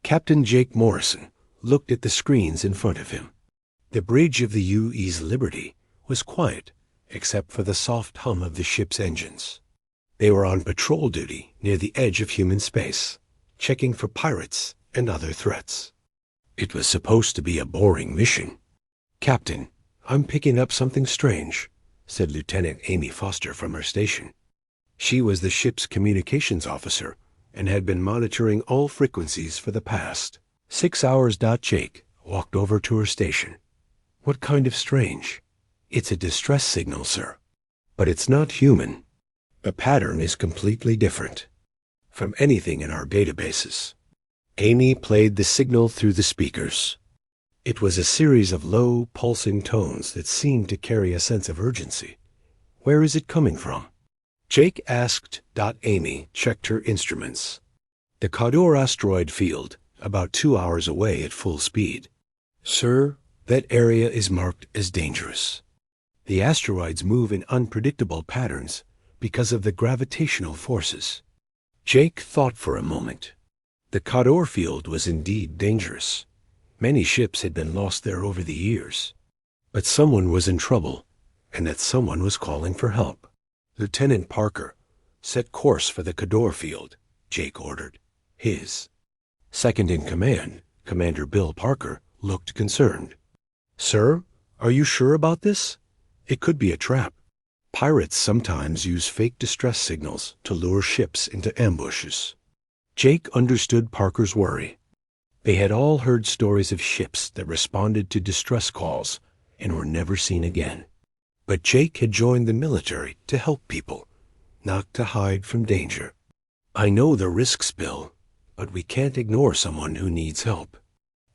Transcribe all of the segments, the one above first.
Captain Jake Morrison looked at the screens in front of him. The bridge of the UE's Liberty was quiet, except for the soft hum of the ship's engines. They were on patrol duty near the edge of human space, checking for pirates and other threats. It was supposed to be a boring mission. "Captain, I'm picking up something strange," said Lieutenant Amy Foster from her station. She was the ship's communications officer and had been monitoring all frequencies for the past 6 hours. Jake walked over to her station. "What kind of strange?" "It's a distress signal, sir. But it's not human. The pattern is completely different from anything in our databases." Amy played the signal through the speakers. It was a series of low, pulsing tones that seemed to carry a sense of urgency. "Where is it coming from?" Jake asked. Amy checked her instruments. "The Cador asteroid field, about 2 hours away at full speed." "Sir, that area is marked as dangerous. The asteroids move in unpredictable patterns because of the gravitational forces." Jake thought for a moment. The Cador field was indeed dangerous. Many ships had been lost there over the years. But someone was in trouble, and that someone was calling for help. "Lieutenant Parker, set course for the Cador field," Jake ordered. His second in command, Commander Bill Parker, looked concerned. "Sir, are you sure about this? It could be a trap. Pirates sometimes use fake distress signals to lure ships into ambushes." Jake understood Parker's worry. They had all heard stories of ships that responded to distress calls and were never seen again. But Jake had joined the military to help people, not to hide from danger. "I know the risks, Bill, but we can't ignore someone who needs help.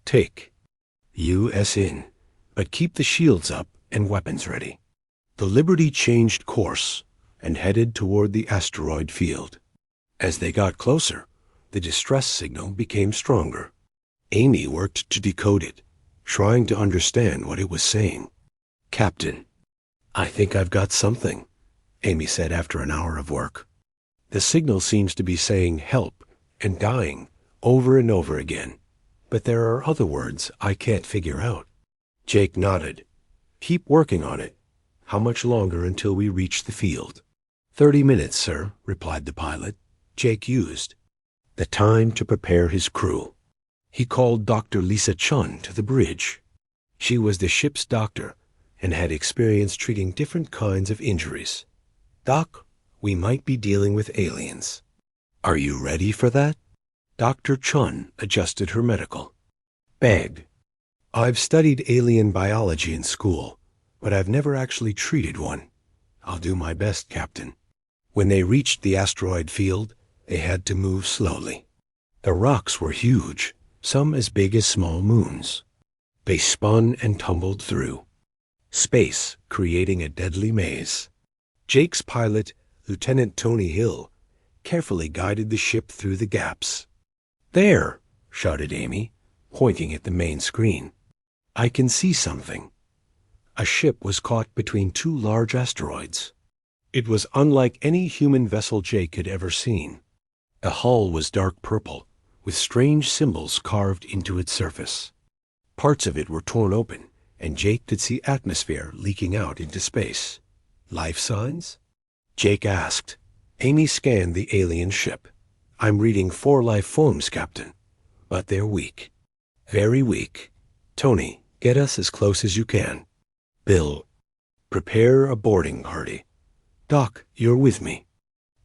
Take US in, but keep the shields up and weapons ready." The Liberty changed course and headed toward the asteroid field. As they got closer, the distress signal became stronger. Amy worked to decode it, trying to understand what it was saying. "Captain, I think I've got something," Amy said after an hour of work. "The signal seems to be saying help and dying over and over again, but there are other words I can't figure out." Jake nodded. "Keep working on it. How much longer until we reach the field?" 30 minutes, sir," replied the pilot. Jake used the time to prepare his crew. He called Dr. Lisa Chun to the bridge. She was the ship's doctor and had experience treating different kinds of injuries. "Doc, we might be dealing with aliens. Are you ready for that?" Dr. Chun adjusted her medical bag. "I've studied alien biology in school, but I've never actually treated one. I'll do my best, Captain." When they reached the asteroid field, they had to move slowly. The rocks were huge, some as big as small moons. They spun and tumbled through space, creating a deadly maze. Jake's pilot, Lieutenant Tony Hill, carefully guided the ship through the gaps. "There!" shouted Amy, pointing at the main screen. "I can see something." A ship was caught between 2 large asteroids. It was unlike any human vessel Jake had ever seen. The hull was dark purple, with strange symbols carved into its surface. Parts of it were torn open, and Jake could see atmosphere leaking out into space. "Life signs?" Jake asked. Amy scanned the alien ship. "I'm reading 4 life forms, Captain, but they're weak. Very weak. Tony, get us as close as you can. Bill, prepare a boarding party. Doc, you're with me."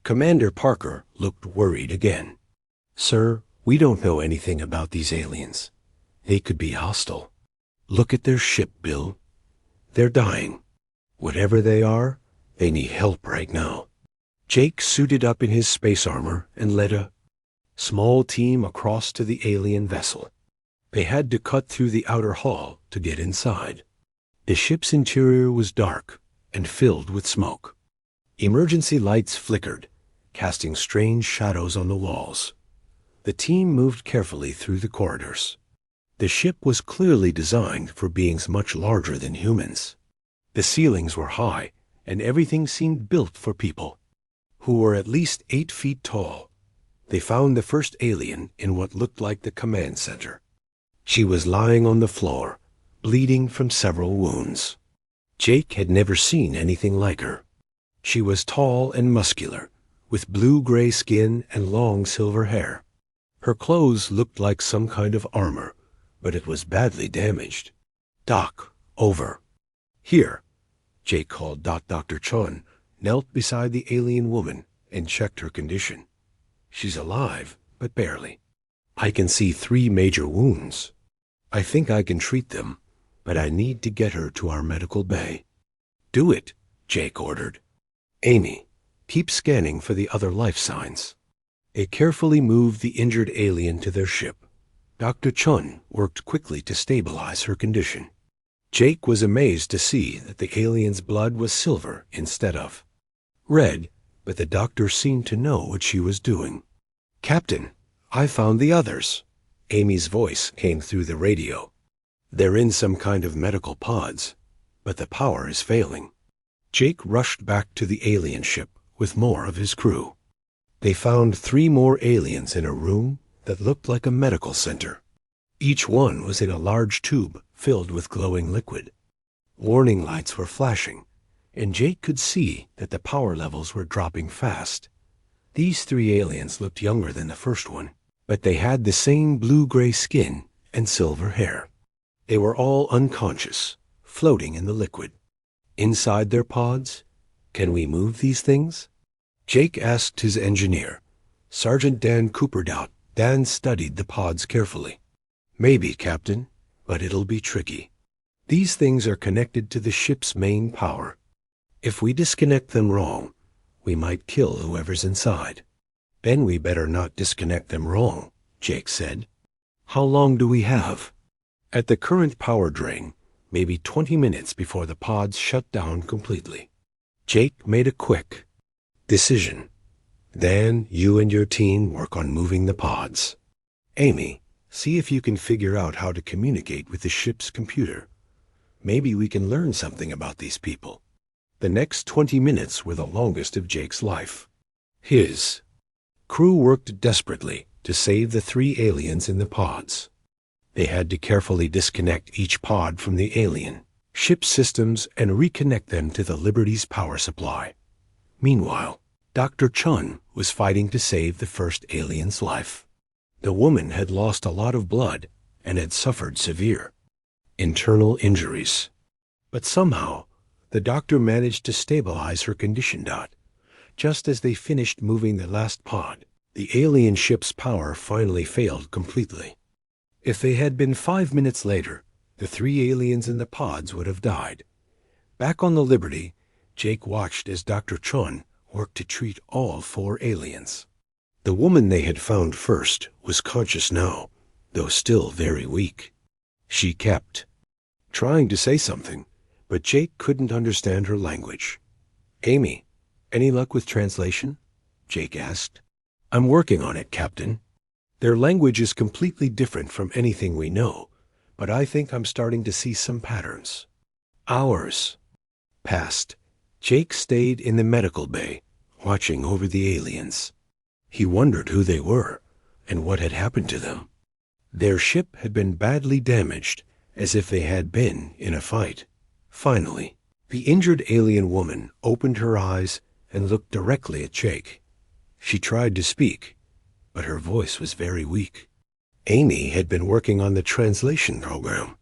Commander Parker looked worried again. "Sir, we don't know anything about these aliens. They could be hostile. Look at their ship, Bill. They're dying. Whatever they are, they need help right now." Jake suited up in his space armor and led a small team across to the alien vessel. They had to cut through the outer hull to get inside. The ship's interior was dark and filled with smoke. Emergency lights flickered, casting strange shadows on the walls. The team moved carefully through the corridors. The ship was clearly designed for beings much larger than humans. The ceilings were high, and everything seemed built for people, who were at least 8 feet tall. They found the first alien in what looked like the command center. She was lying on the floor, bleeding from several wounds. Jake had never seen anything like her. She was tall and muscular, with blue-gray skin and long silver hair. Her clothes looked like some kind of armor, but it was badly damaged. "Doc, over." "Here." Jake called. Dr. Chun knelt beside the alien woman and checked her condition. "She's alive, but barely. I can see 3 major wounds. I think I can treat them, but I need to get her to our medical bay." "Do it," Jake ordered. "Amy, keep scanning for the other life signs." They carefully moved the injured alien to their ship. Dr. Chun worked quickly to stabilize her condition. Jake was amazed to see that the alien's blood was silver instead of red, but the doctor seemed to know what she was doing. "Captain, I found the others." Amy's voice came through the radio. "They're in some kind of medical pods, but the power is failing." Jake rushed back to the alien ship with more of his crew. They found 3 more aliens in a room that looked like a medical center. Each one was in a large tube filled with glowing liquid. Warning lights were flashing, and Jake could see that the power levels were dropping fast. These 3 aliens looked younger than the first one, but they had the same blue-gray skin and silver hair. They were all unconscious, floating in the liquid. Inside their pods, "Can we move these things?" Jake asked his engineer, Sergeant Dan Cooper. Dan studied the pods carefully. "Maybe, Captain, but it'll be tricky. These things are connected to the ship's main power. If we disconnect them wrong, we might kill whoever's inside." "Then we better not disconnect them wrong," Jake said. "How long do we have?" "At the current power drain, maybe 20 minutes before the pods shut down completely." Jake made a quick decision. "Dan, you and your team work on moving the pods. Amy, see if you can figure out how to communicate with the ship's computer. Maybe we can learn something about these people." The next 20 minutes were the longest of Jake's life. His crew worked desperately to save the 3 aliens in the pods. They had to carefully disconnect each pod from the alien ship systems and reconnect them to the Liberty's power supply. Meanwhile, Dr. Chun was fighting to save the first alien's life. The woman had lost a lot of blood and had suffered severe internal injuries. But somehow, the doctor managed to stabilize her condition. Just as they finished moving the last pod, the alien ship's power finally failed completely. If they had been 5 minutes later, the 3 aliens in the pods would have died. Back on the Liberty, Jake watched as Dr. Chun worked to treat all 4 aliens. The woman they had found first was conscious now, though still very weak. She kept trying to say something, but Jake couldn't understand her language. "Amy, any luck with translation?" Jake asked. "I'm working on it, Captain. Their language is completely different from anything we know, but I think I'm starting to see some patterns." Hours passed. Jake stayed in the medical bay, watching over the aliens. He wondered who they were and what had happened to them. Their ship had been badly damaged, as if they had been in a fight. Finally, the injured alien woman opened her eyes and looked directly at Jake. She tried to speak, but her voice was very weak. Amy had been working on the translation program,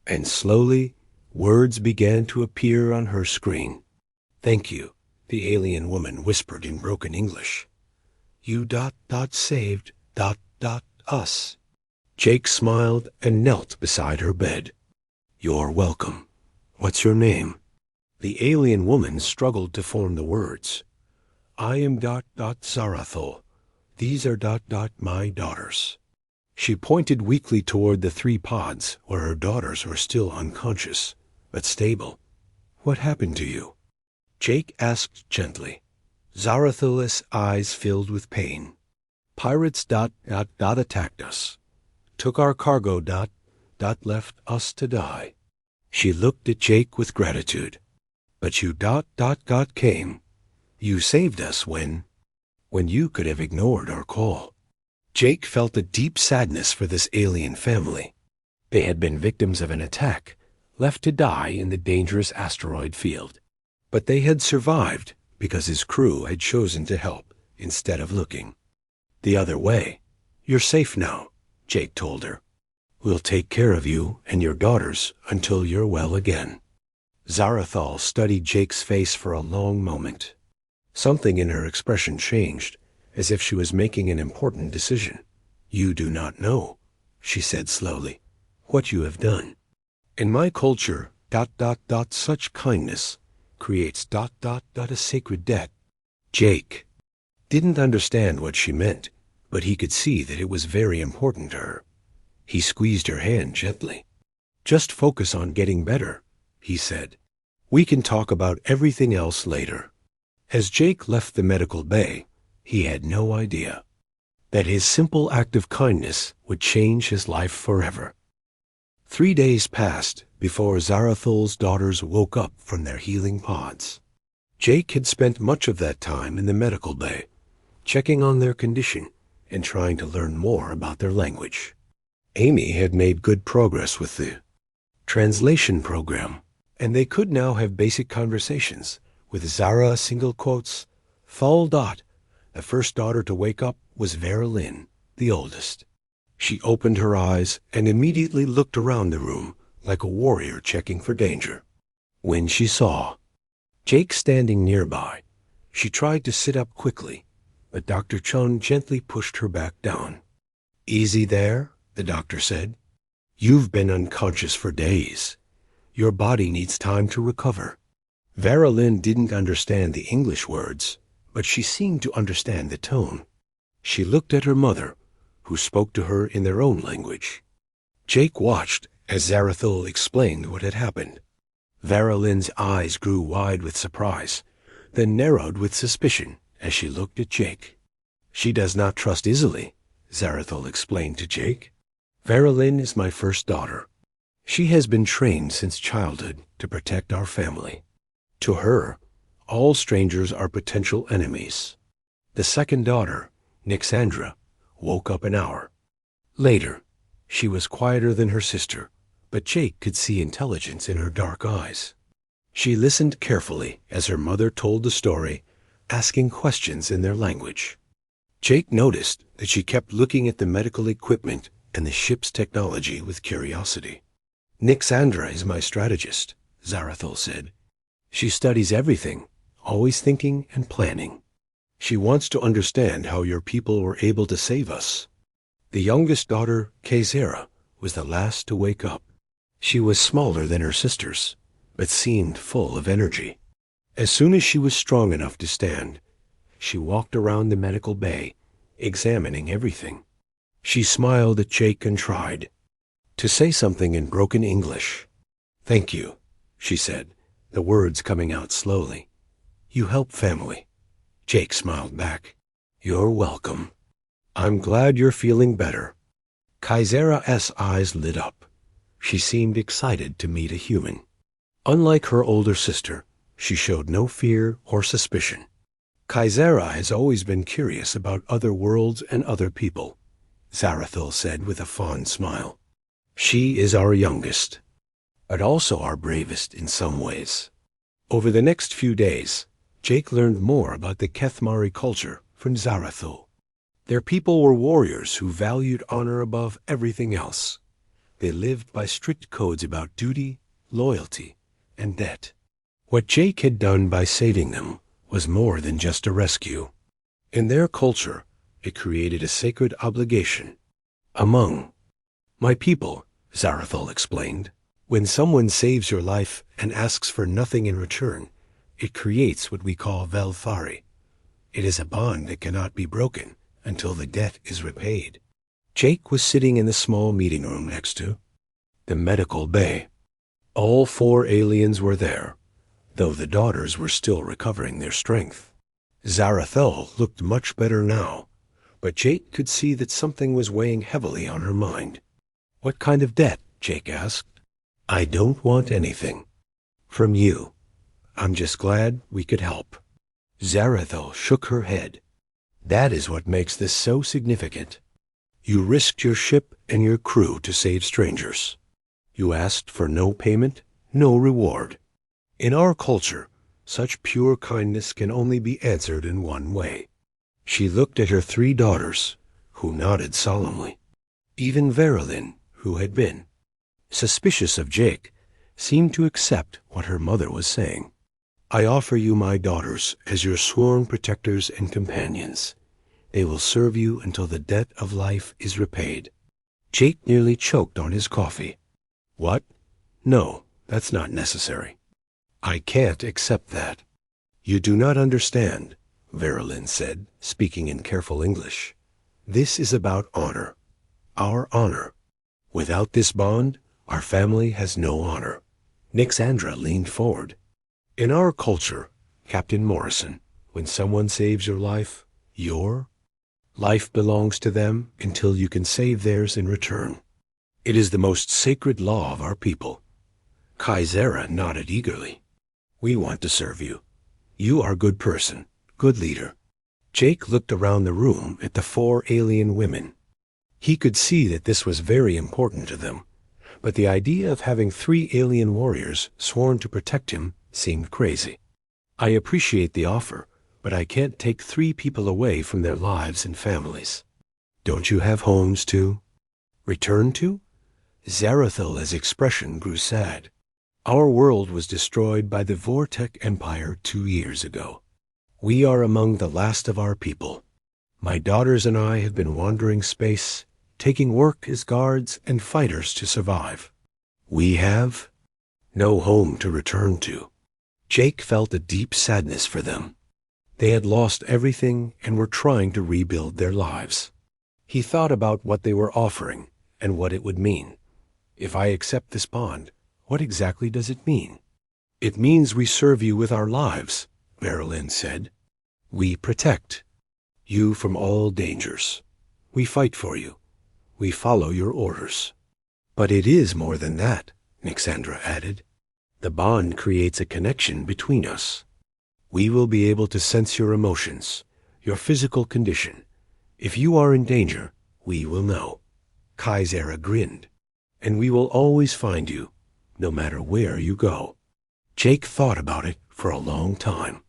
and slowly words began to appear on her screen. "Thank you," the alien woman whispered in broken English. "You saved us." Jake smiled and knelt beside her bed. "You're welcome. What's your name?" The alien woman struggled to form the words. "I am Zarathul. These are my daughters." She pointed weakly toward the 3 pods where her daughters were still unconscious, but stable. "What happened to you?" Jake asked gently. Zarathul's eyes filled with pain. "Pirates attacked us. Took our cargo left us to die." She looked at Jake with gratitude. "But you came. You saved us when when you could have ignored our call. Jake felt a deep sadness for this alien family. They had been victims of an attack, left to die in the dangerous asteroid field. But they had survived because his crew had chosen to help instead of looking the other way. You're safe now, Jake told her. We'll take care of you and your daughters until you're well again. Zarathal studied Jake's face for a long moment. Something in her expression changed, as if she was making an important decision. You do not know, she said slowly, what you have done. In my culture, such kindness creates a sacred debt. Jake didn't understand what she meant, but he could see that it was very important to her. He squeezed her hand gently. Just focus on getting better, he said. We can talk about everything else later. As Jake left the medical bay, he had no idea that his simple act of kindness would change his life forever. 3 days passed before Zarathal's daughters woke up from their healing pods. Jake had spent much of that time in the medical bay, checking on their condition and trying to learn more about their language. Amy had made good progress with the translation program, and they could now have basic conversations with Zara Thal. The first daughter to wake up was Vera Lynn, the oldest. She opened her eyes and immediately looked around the room like a warrior checking for danger. When she saw Jake standing nearby, she tried to sit up quickly, but Dr. Chun gently pushed her back down. Easy there, the doctor said. You've been unconscious for days. Your body needs time to recover. Vera Lynn didn't understand the English words, but she seemed to understand the tone. She looked at her mother, who spoke to her in their own language. Jake watched as Zarathal explained what had happened. Vera Lynn's eyes grew wide with surprise, then narrowed with suspicion as she looked at Jake. She does not trust easily, Zarathal explained to Jake. Vera Lynn is my first daughter. She has been trained since childhood to protect our family. To her, all strangers are potential enemies. The second daughter, Nixandra, woke up an hour later. She was quieter than her sister, but Jake could see intelligence in her dark eyes. She listened carefully as her mother told the story, asking questions in their language. Jake noticed that she kept looking at the medical equipment and the ship's technology with curiosity. Nixandra is my strategist, Zarathal said. She studies everything, always thinking and planning. She wants to understand how your people were able to save us. The youngest daughter, Kaysera, was the last to wake up. She was smaller than her sisters, but seemed full of energy. As soon as she was strong enough to stand, she walked around the medical bay, examining everything. She smiled at Jake and tried to say something in broken English. Thank you, she said, the words coming out slowly. You help family. Jake smiled back. You're welcome. I'm glad you're feeling better. Kaysera's eyes lit up. She seemed excited to meet a human. Unlike her older sister, she showed no fear or suspicion. Kaysera has always been curious about other worlds and other people, Zarathal said with a fond smile. She is our youngest, but also our bravest in some ways. Over the next few days, Jake learned more about the Kethmari culture from Zarathal. Their people were warriors who valued honor above everything else. They lived by strict codes about duty, loyalty, and debt. What Jake had done by saving them was more than just a rescue. In their culture, it created a sacred obligation. Among my people, Zarathal explained, when someone saves your life and asks for nothing in return, it creates what we call Velthari. It is a bond that cannot be broken until the debt is repaid. Jake was sitting in the small meeting room next to the medical bay. All 4 aliens were there, though the daughters were still recovering their strength. Zarathal looked much better now, but Jake could see that something was weighing heavily on her mind. What kind of debt? Jake asked. I don't want anything from you. I'm just glad we could help. Zarathal shook her head. That is what makes this so significant. You risked your ship and your crew to save strangers. You asked for no payment, no reward. In our culture, such pure kindness can only be answered in one way. She looked at her 3 daughters, who nodded solemnly. Even Verilyn, who had been suspicious of Jake, seemed to accept what her mother was saying. I offer you my daughters as your sworn protectors and companions. They will serve you until the debt of life is repaid. Jake nearly choked on his coffee. What? No, that's not necessary. I can't accept that. You do not understand, Verilyn said, speaking in careful English. This is about honor. Our honor. Without this bond, our family has no honor. Nixandra leaned forward. In our culture, Captain Morrison, when someone saves your life belongs to them until you can save theirs in return. It is the most sacred law of our people. Kaizera nodded eagerly. We want to serve you. You are a good person, good leader. Jake looked around the room at the 4 alien women. He could see that this was very important to them, but the idea of having 3 alien warriors sworn to protect him seemed crazy. I appreciate the offer, but I can't take 3 people away from their lives and families. Don't you have homes to return to? Zarathal's expression grew sad. Our world was destroyed by the Vortec Empire 2 years ago. We are among the last of our people. My daughters and I have been wandering space, taking work as guards and fighters to survive. We have no home to return to. Jake felt a deep sadness for them. They had lost everything and were trying to rebuild their lives. He thought about what they were offering and what it would mean. If I accept this bond, what exactly does it mean? It means we serve you with our lives, Verilyn said. We protect you from all dangers. We fight for you. We follow your orders. But it is more than that, Nixandra added. The bond creates a connection between us. We will be able to sense your emotions, your physical condition. If you are in danger, we will know. Kaizera grinned. And we will always find you, no matter where you go. Jake thought about it for a long time.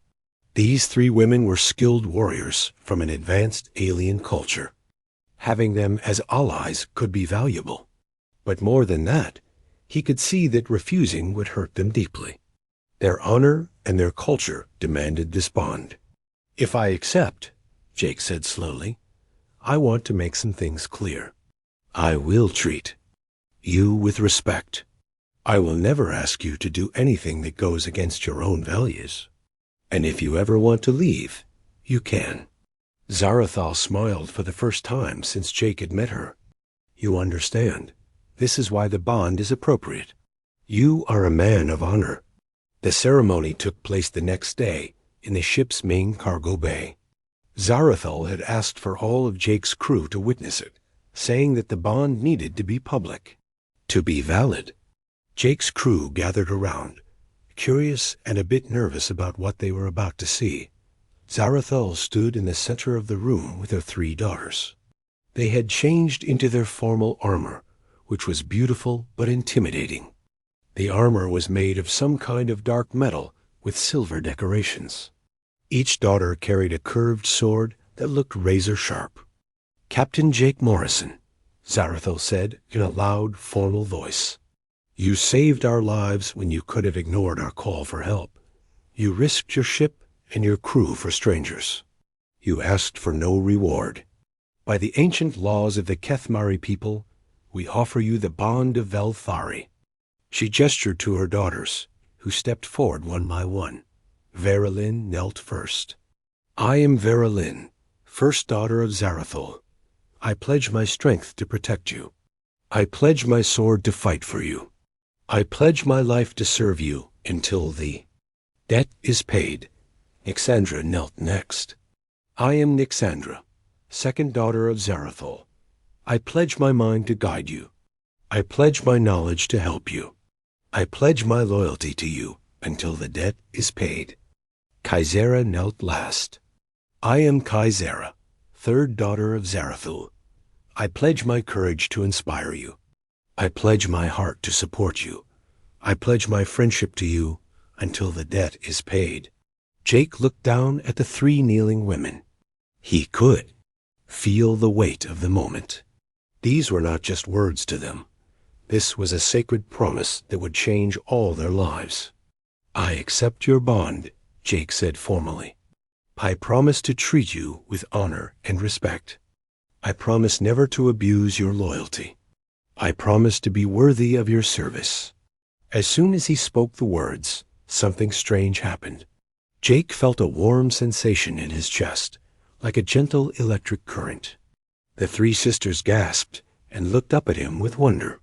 These 3 women were skilled warriors from an advanced alien culture. Having them as allies could be valuable. But more than that, he could see that refusing would hurt them deeply. Their honor and their culture demanded this bond. If I accept, Jake said slowly, I want to make some things clear. I will treat you with respect. I will never ask you to do anything that goes against your own values. And if you ever want to leave, you can. Zarathal smiled for the first time since Jake had met her. You understand. This is why the bond is appropriate. You are a man of honor. The ceremony took place the next day in the ship's main cargo bay. Zarathal had asked for all of Jake's crew to witness it, saying that the bond needed to be public, to be valid. Jake's crew gathered around, curious and a bit nervous about what they were about to see. Zarathal stood in the center of the room with her 3 daughters. They had changed into their formal armor, which was beautiful but intimidating. The armor was made of some kind of dark metal with silver decorations. Each daughter carried a curved sword that looked razor-sharp. Captain Jake Morrison, Zarathal said in a loud, formal voice. You saved our lives when you could have ignored our call for help. You risked your ship and your crew for strangers. You asked for no reward. By the ancient laws of the Kethmari people, we offer you the bond of Velthari. She gestured to her daughters, who stepped forward one by one. Verilyn knelt first. I am Verilyn, first daughter of Zarathal. I pledge my strength to protect you. I pledge my sword to fight for you. I pledge my life to serve you until the debt is paid. Nixandra knelt next. I am Nixandra, second daughter of Zarathal. I pledge my mind to guide you. I pledge my knowledge to help you. I pledge my loyalty to you until the debt is paid. Kaizera knelt last. I am Kaizera, third daughter of Zarathul, I pledge my courage to inspire you. I pledge my heart to support you. I pledge my friendship to you until the debt is paid." Jake looked down at the three kneeling women. He could feel the weight of the moment. These were not just words to them. This was a sacred promise that would change all their lives. "I accept your bond," Jake said formally. "I promise to treat you with honor and respect. I promise never to abuse your loyalty. I promise to be worthy of your service." As soon as he spoke the words, something strange happened. Jake felt a warm sensation in his chest, like a gentle electric current. The three sisters gasped and looked up at him with wonder.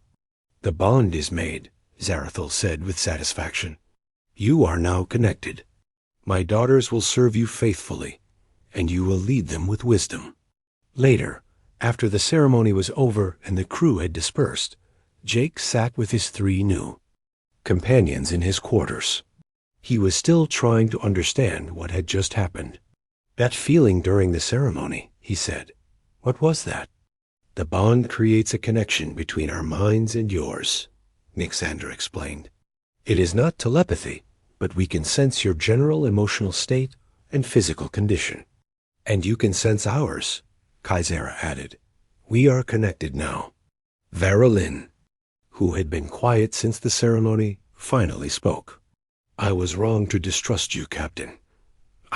"The bond is made," Zarathul said with satisfaction. "You are now connected. My daughters will serve you faithfully, and you will lead them with wisdom." Later, after the ceremony was over and the crew had dispersed, Jake sat with his three new companions in his quarters. He was still trying to understand what had just happened. "That feeling during the ceremony," he said. "What was that?" "The bond creates a connection between our minds and yours," Nixandra explained. "It is not telepathy, but we can sense your general emotional state and physical condition. And you can sense ours," Kaisera added. "We are connected now." Varalin, who had been quiet since the ceremony, finally spoke. "I was wrong to distrust you, Captain.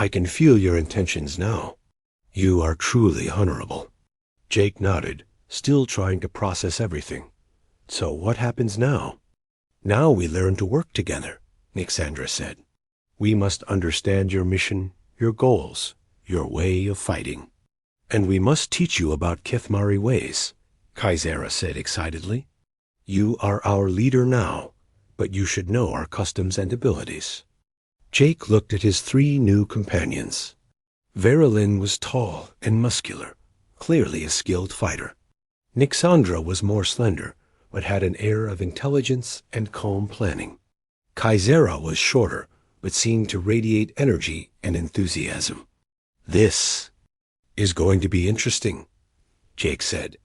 I can feel your intentions now. You are truly honorable." Jake nodded, still trying to process everything. "So what happens now?" "Now we learn to work together," Nixandra said. "We must understand your mission, your goals, your way of fighting. And we must teach you about Kethmari ways," Kaisera said excitedly. "You are our leader now, but you should know our customs and abilities." Jake looked at his three new companions. Varalin was tall and muscular, clearly a skilled fighter. Nixandra was more slender, but had an air of intelligence and calm planning. Kaisera was shorter, but seemed to radiate energy and enthusiasm. "This is going to be interesting," Jake said.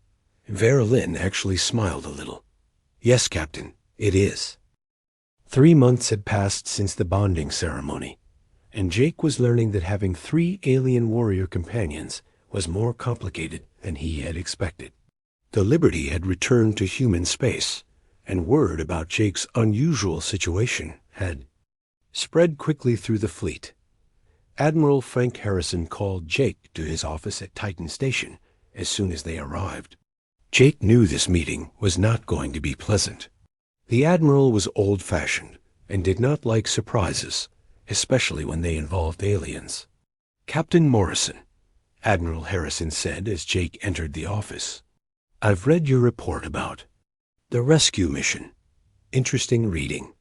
Varalin actually smiled a little. "Yes, Captain, it is." 3 months had passed since the bonding ceremony, and Jake was learning that having 3 alien warrior companions was more complicated than he had expected. The Liberty had returned to human space, and word about Jake's unusual situation had spread quickly through the fleet. Admiral Frank Harrison called Jake to his office at Titan Station as soon as they arrived. Jake knew this meeting was not going to be pleasant. The Admiral was old-fashioned and did not like surprises, especially when they involved aliens. "Captain Morrison," Admiral Harrison said as Jake entered the office, "I've read your report about the rescue mission. Interesting reading."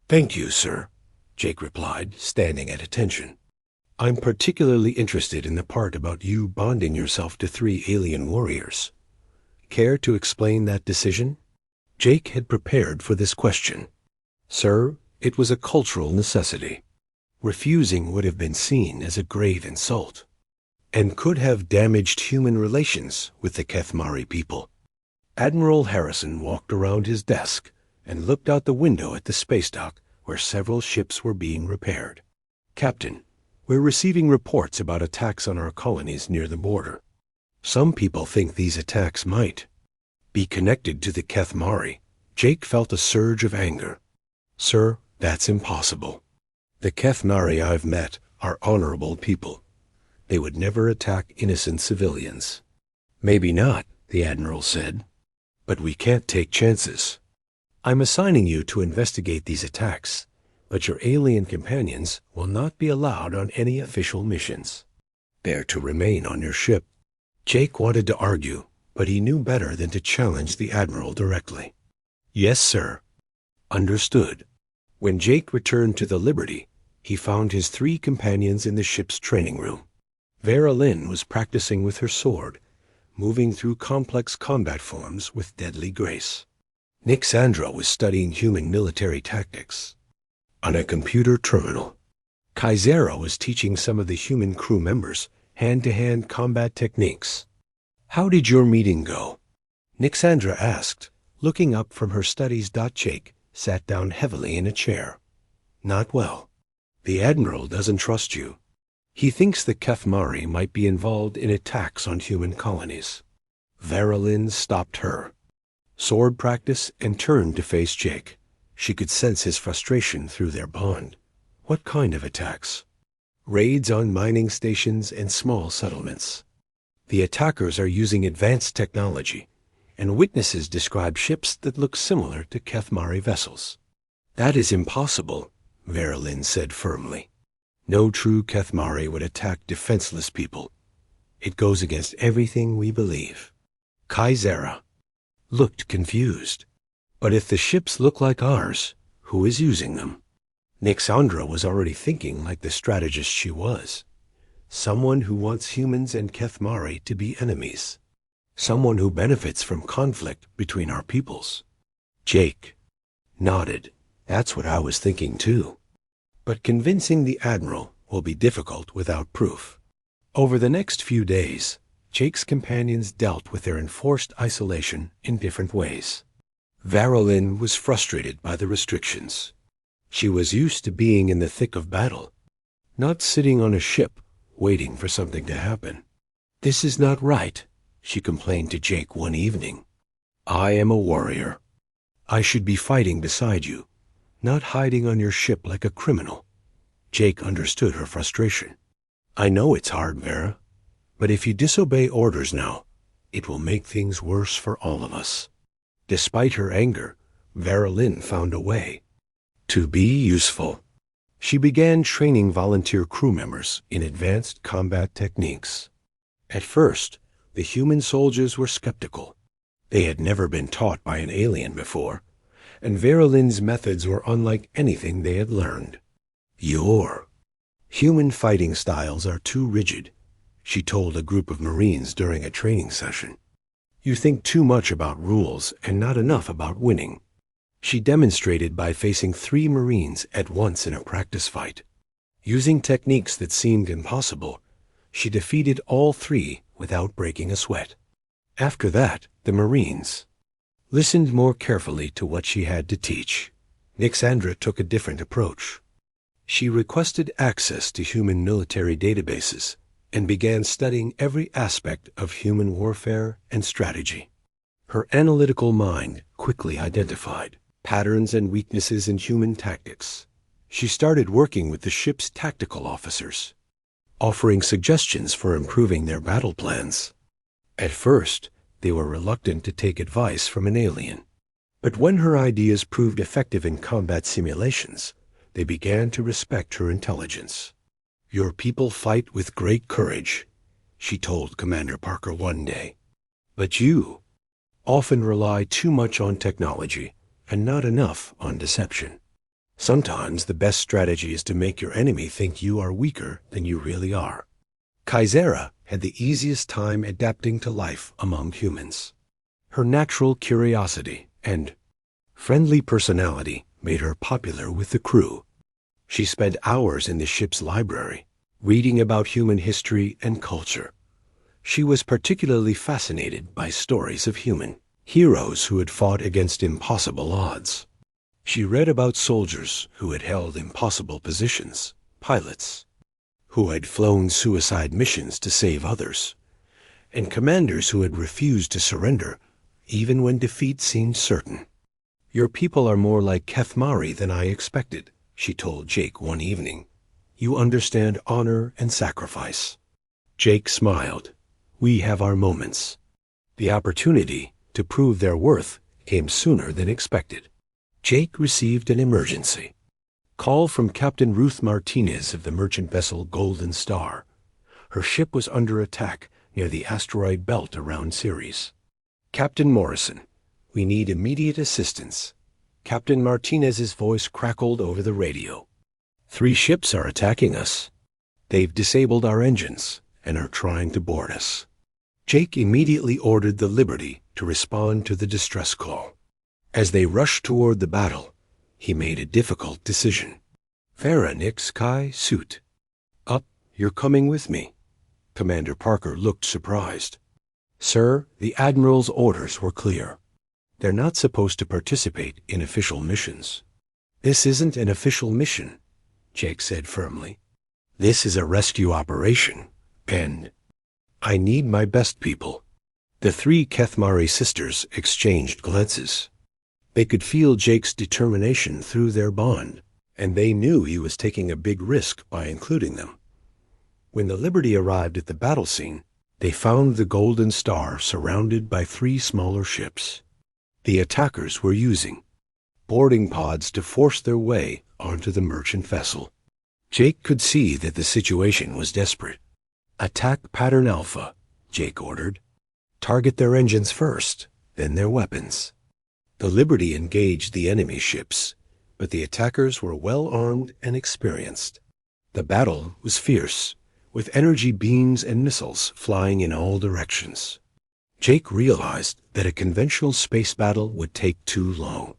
"Thank you, sir," Jake replied, standing at attention. "I'm particularly interested in the part about you bonding yourself to 3 alien warriors. Care to explain that decision?" Jake had prepared for this question. "Sir, it was a cultural necessity. Refusing would have been seen as a grave insult, and could have damaged human relations with the Kethmari people." Admiral Harrison walked around his desk and looked out the window at the space dock where several ships were being repaired. "Captain, we're receiving reports about attacks on our colonies near the border. Some people think these attacks might be connected to the Kethmari." Jake felt a surge of anger. "Sir, that's impossible. The Kethmari I've met are honorable people. They would never attack innocent civilians." "Maybe not," the Admiral said, "but we can't take chances. I'm assigning you to investigate these attacks, but your alien companions will not be allowed on any official missions. They're to remain on your ship." Jake wanted to argue, but he knew better than to challenge the Admiral directly. "Yes, sir." "Understood." When Jake returned to the Liberty, he found his 3 companions in the ship's training room. Varalin was practicing with her sword, moving through complex combat forms with deadly grace. Nixandra was studying human military tactics on a computer terminal. Kaisera was teaching some of the human crew members hand-to-hand combat techniques. "How did your meeting go?" Nixandra asked, looking up from her studies. Jake sat down heavily in a chair. "Not well. The Admiral doesn't trust you. He thinks the Kethmari might be involved in attacks on human colonies." Verilyn stopped her sword practice and turned to face Jake. She could sense his frustration through their bond. "What kind of attacks?" "Raids on mining stations and small settlements. The attackers are using advanced technology, and witnesses describe ships that look similar to Kethmari vessels." "That is impossible," Verilyn said firmly. "No true Kethmari would attack defenseless people. It goes against everything we believe." Kaizera looked confused. "But if the ships look like ours, who is using them?" Nixandra was already thinking like the strategist she was. Someone who wants humans and Kethmari to be enemies. Someone who benefits from conflict between our peoples. Jake nodded. "That's what I was thinking too. But convincing the Admiral will be difficult without proof." Over the next few days, Jake's companions dealt with their enforced isolation in different ways. Verilyn was frustrated by the restrictions. She was used to being in the thick of battle, not sitting on a ship waiting for something to happen. "This is not right," she complained to Jake one evening. "I am a warrior. I should be fighting beside you, not hiding on your ship like a criminal." Jake understood her frustration. "I know it's hard, Vera, but if you disobey orders now, it will make things worse for all of us." Despite her anger, Verilyn found a way to be useful. She began training volunteer crew members in advanced combat techniques. At first, the human soldiers were skeptical. They had never been taught by an alien before, and Verilyn's methods were unlike anything they had learned. "Your human fighting styles are too rigid," she told a group of Marines during a training session. "You think too much about rules and not enough about winning." She demonstrated by facing 3 Marines at once in a practice fight. Using techniques that seemed impossible, she defeated all 3 without breaking a sweat. After that, the Marines listened more carefully to what she had to teach. Nixandra took a different approach. She requested access to human military databases and began studying every aspect of human warfare and strategy. Her analytical mind quickly identified patterns and weaknesses in human tactics. She started working with the ship's tactical officers, offering suggestions for improving their battle plans. At first, they were reluctant to take advice from an alien. But when her ideas proved effective in combat simulations, they began to respect her intelligence. "Your people fight with great courage," she told Commander Parker one day. "But you often rely too much on technology and not enough on deception. Sometimes the best strategy is to make your enemy think you are weaker than you really are." Kaizera had the easiest time adapting to life among humans. Her natural curiosity and friendly personality made her popular with the crew. She spent hours in the ship's library, reading about human history and culture. She was particularly fascinated by stories of human heroes who had fought against impossible odds. She read about soldiers who had held impossible positions, pilots who had flown suicide missions to save others, and commanders who had refused to surrender even when defeat seemed certain. "Your people are more like Kethmari than I expected," she told Jake one evening. "You understand honor and sacrifice." Jake smiled. "We have our moments." The opportunity to prove their worth came sooner than expected. Jake received an emergency call from Captain Ruth Martinez of the merchant vessel Golden Star. Her ship was under attack near the asteroid belt around Ceres. "Captain Morrison, we need immediate assistance." Captain Martinez's voice crackled over the radio. 3 ships are attacking us. They've disabled our engines and are trying to board us." Jake immediately ordered the Liberty to respond to the distress call. As they rushed toward the battle, he made a difficult decision. "Farah Nix Kai Suit. Up, you're coming with me." Commander Parker looked surprised. Sir, the Admiral's orders were clear. They're not supposed to participate in official missions. This isn't an official mission, Jake said firmly. This is a rescue operation, and I need my best people. The three Kethmari sisters exchanged glances. They could feel Jake's determination through their bond, and they knew he was taking a big risk by including them. When the Liberty arrived at the battle scene, they found the Golden Star surrounded by three smaller ships. The attackers were using boarding pods to force their way onto the merchant vessel. Jake could see that the situation was desperate. Attack Pattern Alpha, Jake ordered. Target their engines first, then their weapons. The Liberty engaged the enemy ships, but the attackers were well armed and experienced. The battle was fierce, with energy beams and missiles flying in all directions. Jake realized that a conventional space battle would take too long.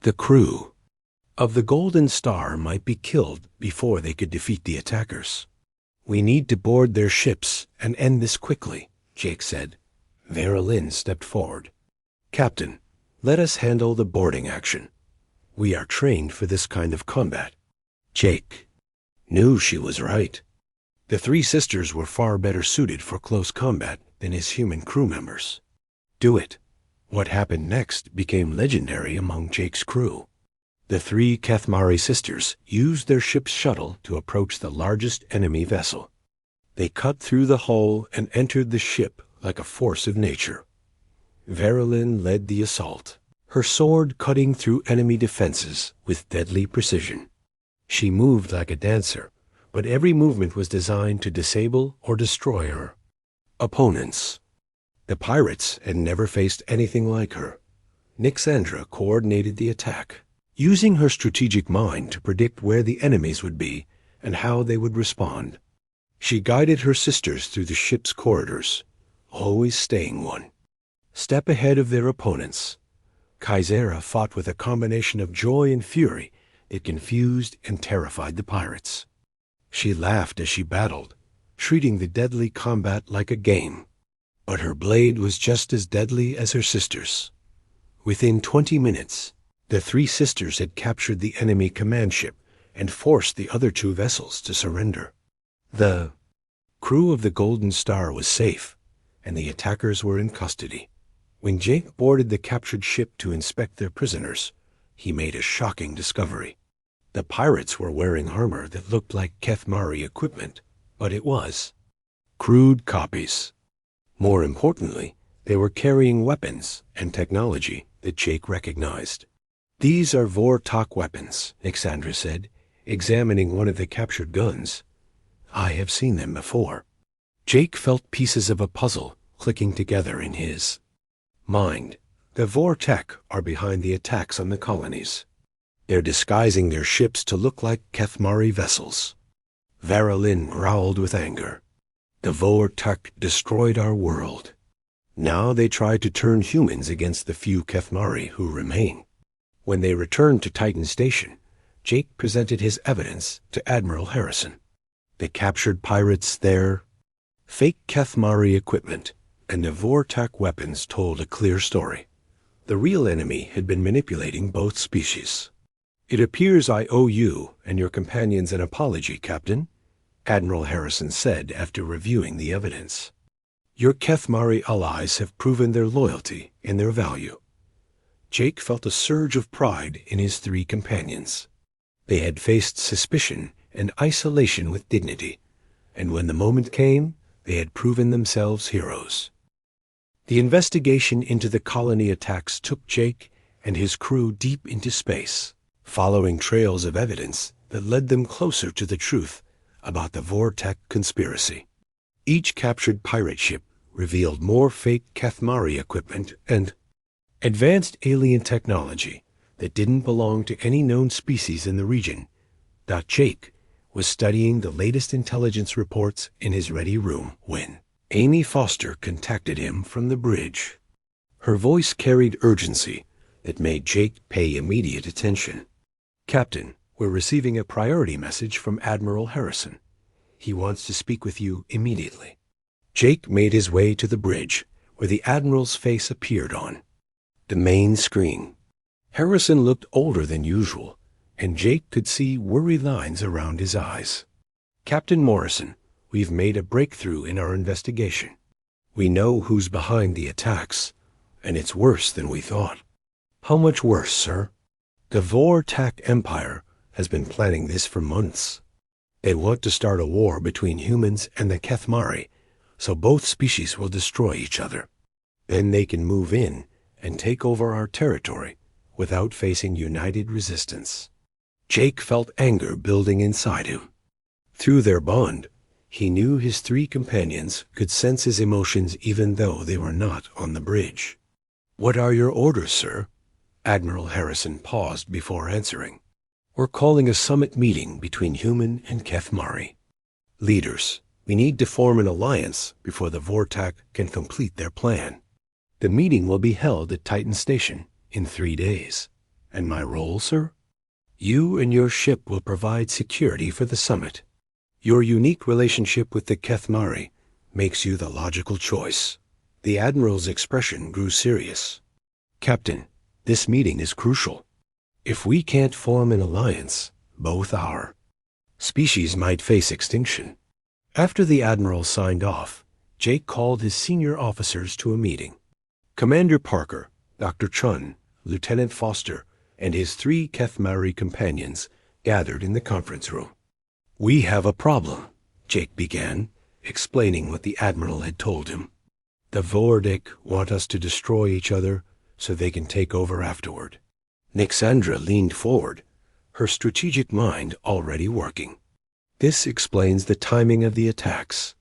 The crew of the Golden Star might be killed before they could defeat the attackers. We need to board their ships and end this quickly, Jake said. Vera Lynn stepped forward. Captain, let us handle the boarding action. We are trained for this kind of combat. Jake knew she was right. The three sisters were far better suited for close combat than his human crew members. Do it. What happened next became legendary among Jake's crew. The three Kethmari sisters used their ship's shuttle to approach the largest enemy vessel. They cut through the hull and entered the ship like a force of nature. Vera Lynn led the assault, her sword cutting through enemy defenses with deadly precision. She moved like a dancer, but every movement was designed to disable or destroy her opponents. The pirates had never faced anything like her. Nixandra coordinated the attack, using her strategic mind to predict where the enemies would be and how they would respond. She guided her sisters through the ship's corridors, always staying one step ahead of their opponents. Kaisera fought with a combination of joy and fury that confused and terrified the pirates. She laughed as she battled, treating the deadly combat like a game. But her blade was just as deadly as her sister's. Within 20 minutes, the three sisters had captured the enemy command ship and forced the other two vessels to surrender. The crew of the Golden Star was safe, and the attackers were in custody. When Jake boarded the captured ship to inspect their prisoners, he made a shocking discovery. The pirates were wearing armor that looked like Kethmari equipment, but it was crude copies. More importantly, they were carrying weapons and technology that Jake recognized. These are Vortok weapons, Nixandra said, examining one of the captured guns. I have seen them before. Jake felt pieces of a puzzle clicking together in his mind. The Vortek are behind the attacks on the colonies. They're disguising their ships to look like Kethmari vessels. Vera Lynn growled with anger. The Vortek destroyed our world. Now they try to turn humans against the few Kethmari who remain. When they returned to Titan Station, Jake presented his evidence to Admiral Harrison. The captured pirates, their fake Kethmari equipment, and the Vortak weapons told a clear story. The real enemy had been manipulating both species. It appears I owe you and your companions an apology, Captain, Admiral Harrison said after reviewing the evidence. Your Kethmari allies have proven their loyalty and their value. Jake felt a surge of pride in his three companions. They had faced suspicion and isolation with dignity, and when the moment came, they had proven themselves heroes. The investigation into the colony attacks took Jake and his crew deep into space, following trails of evidence that led them closer to the truth about the Vortek conspiracy. Each captured pirate ship revealed more fake Kethmari equipment and advanced alien technology that didn't belong to any known species in the region. Jake was studying the latest intelligence reports in his ready room when Amy Foster contacted him from the bridge. Her voice carried urgency that made Jake pay immediate attention. Captain, we're receiving a priority message from Admiral Harrison. He wants to speak with you immediately. Jake made his way to the bridge, where the Admiral's face appeared on the main screen. Harrison looked older than usual, and Jake could see worry lines around his eyes. "Captain Morrison, we've made a breakthrough in our investigation. We know who's behind the attacks, and it's worse than we thought." "How much worse, sir?" "The Vortak Empire has been planning this for months. They want to start a war between humans and the Kethmari, so both species will destroy each other. Then they can move in and take over our territory without facing united resistance." Jake felt anger building inside him. Through their bond, he knew his three companions could sense his emotions even though they were not on the bridge. "What are your orders, sir?" Admiral Harrison paused before answering. "We're calling a summit meeting between human and Kethmari. Leaders, we need to form an alliance before the Vortak can complete their plan. The meeting will be held at Titan Station in 3 days. And my role, sir? You and your ship will provide security for the summit. Your unique relationship with the Kethmari makes you the logical choice." The Admiral's expression grew serious. "Captain, this meeting is crucial. If we can't form an alliance, both our species might face extinction." After the Admiral signed off, Jake called his senior officers to a meeting. Commander Parker, Dr. Chun, Lieutenant Foster, and his 3 Kethmari companions gathered in the conference room. "We have a problem," Jake began, explaining what the Admiral had told him. "The Vordik want us to destroy each other so they can take over afterward." Nixandra leaned forward, her strategic mind already working. "This explains the timing of the attacks.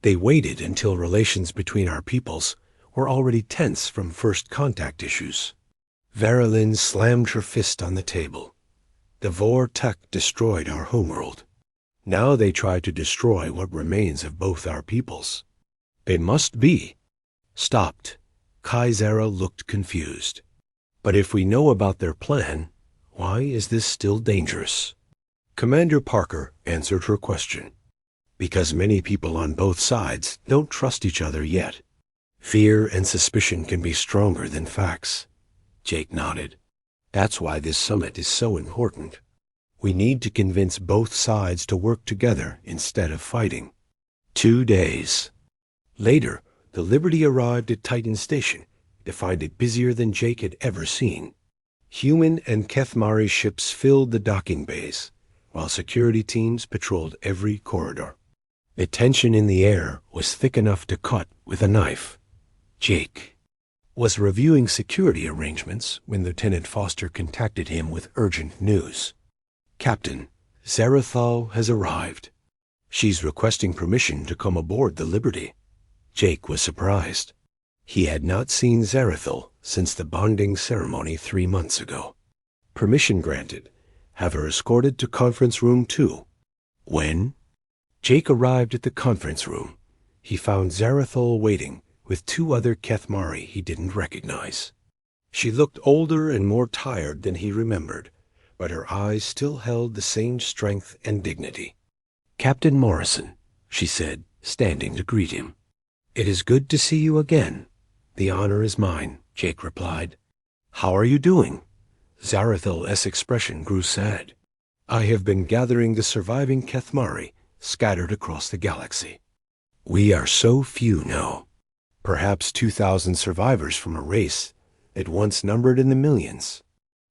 They waited until relations between our peoples were already tense from first contact issues." Verilyn slammed her fist on the table. "The Vortek destroyed our homeworld. Now they try to destroy what remains of both our peoples. They must be stopped." Kaizera looked confused. "But if we know about their plan, why is this still dangerous?" Commander Parker answered her question. "Because many people on both sides don't trust each other yet. Fear and suspicion can be stronger than facts." Jake nodded. "That's why this summit is so important. We need to convince both sides to work together instead of fighting." 2 days later, the Liberty arrived at Titan Station to find it busier than Jake had ever seen. Human and Kethmari ships filled the docking bays, while security teams patrolled every corridor. The tension in the air was thick enough to cut with a knife. Jake was reviewing security arrangements when Lieutenant Foster contacted him with urgent news. "Captain, Zarathal has arrived. She's requesting permission to come aboard the Liberty." Jake was surprised. He had not seen Zarathal since the bonding ceremony 3 months ago. "Permission granted. Have her escorted to Conference Room 2. "When?" Jake arrived at the conference room. He found Zarathal waiting with 2 other Kethmari he didn't recognize. She looked older and more tired than he remembered, but her eyes still held the same strength and dignity. "Captain Morrison," she said, standing to greet him. "It is good to see you again." "The honor is mine," Jake replied. "How are you doing?" Zarathal's expression grew sad. "I have been gathering the surviving Kethmari scattered across the galaxy. We are so few now. Perhaps 2,000 survivors from a race that once numbered in the millions."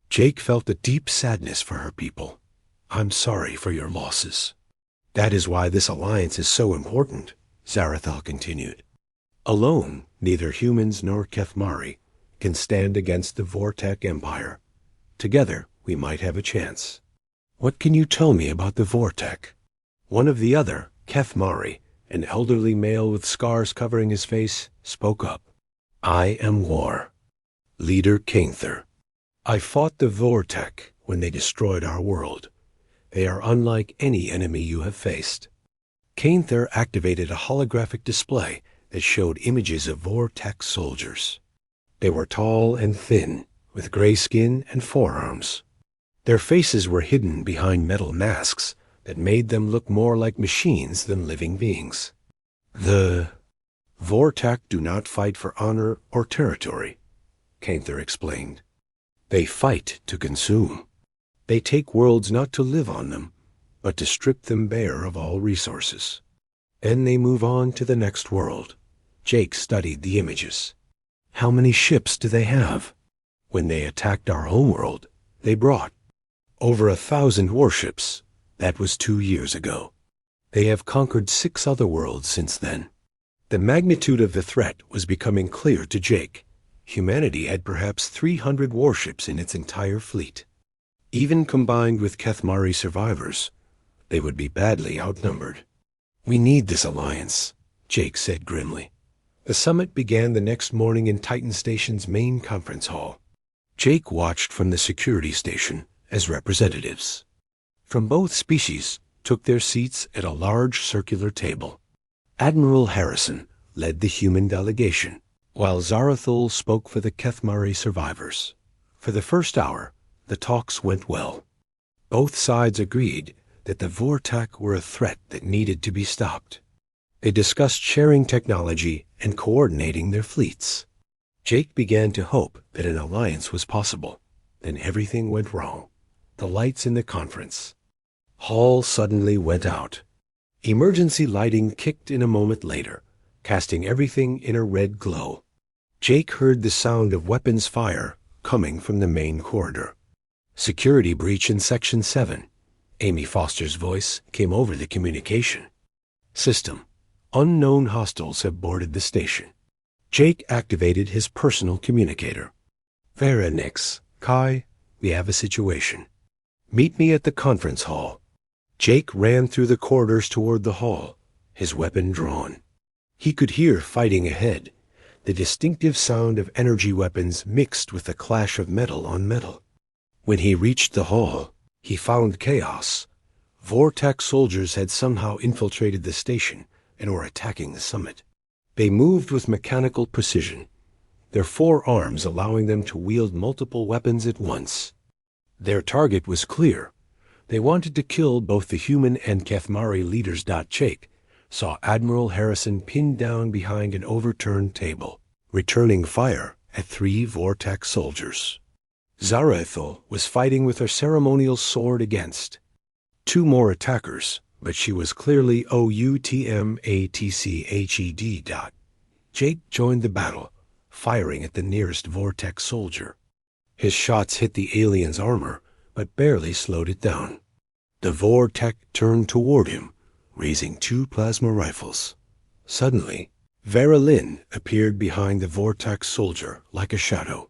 Jake felt a deep sadness for her people. "I'm sorry for your losses." "That is why this alliance is so important," Zarathal continued. "Alone, neither humans nor Kethmari can stand against the Vortek Empire. Together, we might have a chance." "What can you tell me about the Vortek?" One of the other, Kethmari, an elderly male with scars covering his face, spoke up. "I am War. Leader Kainther. I fought the Vortek when they destroyed our world. They are unlike any enemy you have faced." Kainther activated a holographic display that showed images of Vortek soldiers. They were tall and thin, with gray skin and forearms. Their faces were hidden behind metal masks that made them look more like machines than living beings. "The Vortak do not fight for honor or territory, Canther explained. They fight to consume. They take worlds not to live on them, but to strip them bare of all resources. Then they move on to the next world. Jake studied the images. How many ships do they have? When they attacked our homeworld, they brought over 1,000 warships. That was 2 years ago. They have conquered 6 other worlds since then. The magnitude of the threat was becoming clear to Jake. Humanity had perhaps 300 warships in its entire fleet. Even combined with Kethmari survivors, they would be badly outnumbered. We need this alliance, Jake said grimly. The summit began the next morning in Titan Station's main conference hall. Jake watched from the security station as representatives from both species took their seats at a large circular table. Admiral Harrison led the human delegation, while Zarathul spoke for the Kethmari survivors. For the first hour, the talks went well. Both sides agreed that the Vortak were a threat that needed to be stopped. They discussed sharing technology and coordinating their fleets. Jake began to hope that an alliance was possible. Then everything went wrong. The lights in the conference hall suddenly went out. Emergency lighting kicked in a moment later, casting everything in a red glow. Jake heard the sound of weapons fire coming from the main corridor. Security breach in Section 7. Amy Foster's voice came over the communication system. Unknown hostiles have boarded the station. Jake activated his personal communicator. Vera Nix, Kai, we have a situation. Meet me at the conference hall. Jake ran through the corridors toward the hall, his weapon drawn. He could hear fighting ahead, the distinctive sound of energy weapons mixed with the clash of metal on metal. When he reached the hall, he found chaos. Vortak soldiers had somehow infiltrated the station and were attacking the summit. They moved with mechanical precision, their 4 arms allowing them to wield multiple weapons at once. Their target was clear. They wanted to kill both the human and Kethmari leaders. Jake saw Admiral Harrison pinned down behind an overturned table, returning fire at 3 Vortak soldiers. Zarathul was fighting with her ceremonial sword against 2 more attackers, but she was clearly outmatched. Jake joined the battle, firing at the nearest Vortex soldier. His shots hit the alien's armor, but barely slowed it down. The Vortek turned toward him, raising 2 plasma rifles. Suddenly, Vera Lynn appeared behind the Vortex soldier like a shadow.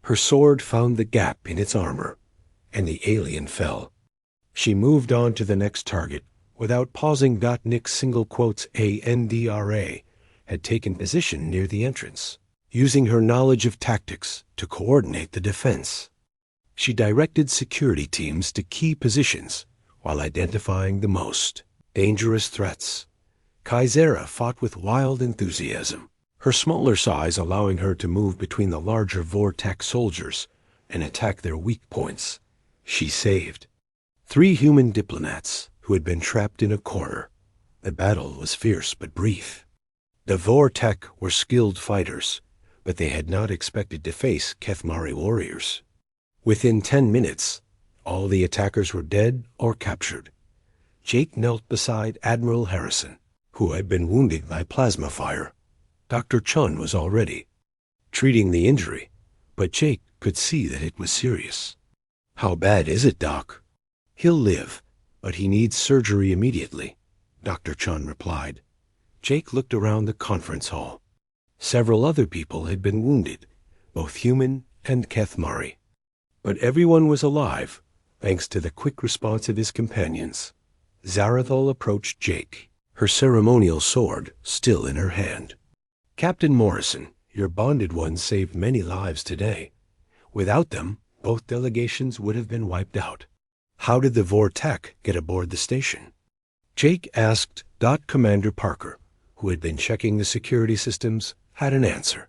Her sword found the gap in its armor, and the alien fell. She moved on to the next target without pausing. Nick's single quotes ANDRA had taken position near the entrance, using her knowledge of tactics to coordinate the defense. She directed security teams to key positions while identifying the most dangerous threats. Kaizera fought with wild enthusiasm, her smaller size allowing her to move between the larger Vortex soldiers and attack their weak points. She saved 3 human diplomats who had been trapped in a corner. The battle was fierce but brief. The Vortek were skilled fighters, but they had not expected to face Kethmari warriors. Within 10 minutes, all the attackers were dead or captured. Jake knelt beside Admiral Harrison, who had been wounded by plasma fire. Dr. Chun was already treating the injury, but Jake could see that it was serious. How bad is it, Doc? He'll live, but he needs surgery immediately, Dr. Chun replied. Jake looked around the conference hall. Several other people had been wounded, both human and Kethmari. But everyone was alive, thanks to the quick response of his companions. Zarathul approached Jake, her ceremonial sword still in her hand. Captain Morrison, your bonded ones saved many lives today. Without them, both delegations would have been wiped out. How did the Vortek get aboard the station? Jake asked. Commander Parker, who had been checking the security systems, had an answer.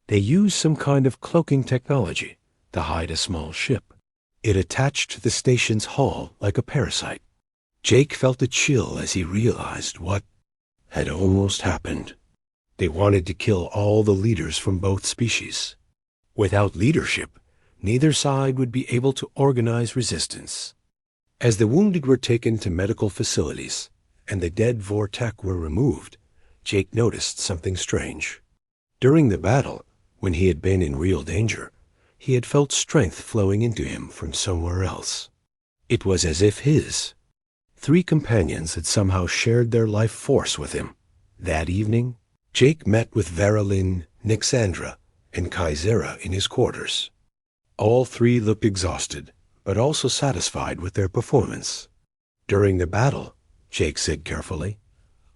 They used some kind of cloaking technology to hide a small ship. It attached to the station's hull like a parasite. Jake felt a chill as he realized what had almost happened. They wanted to kill all the leaders from both species. Without leadership, neither side would be able to organize resistance. As the wounded were taken to medical facilities and the dead Vortek were removed, Jake noticed something strange. During the battle, when he had been in real danger, he had felt strength flowing into him from somewhere else. It was as if his 3 companions had somehow shared their life force with him. That evening, Jake met with Verilyn, Nixandra, and Kaizera in his quarters. All 3 looked exhausted, but also satisfied with their performance. During the battle, Jake said carefully,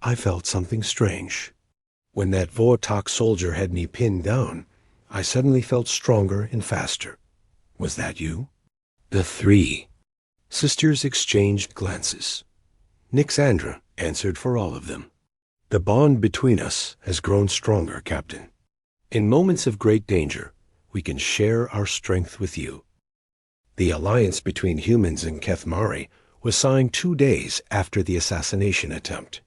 I felt something strange. When that Vortok soldier had me pinned down, I suddenly felt stronger and faster. Was that you? The 3 sisters exchanged glances. Nixandra answered for all of them. The bond between us has grown stronger, Captain. In moments of great danger, we can share our strength with you. The alliance between humans and Kethmari was signed 2 days after the assassination attempt.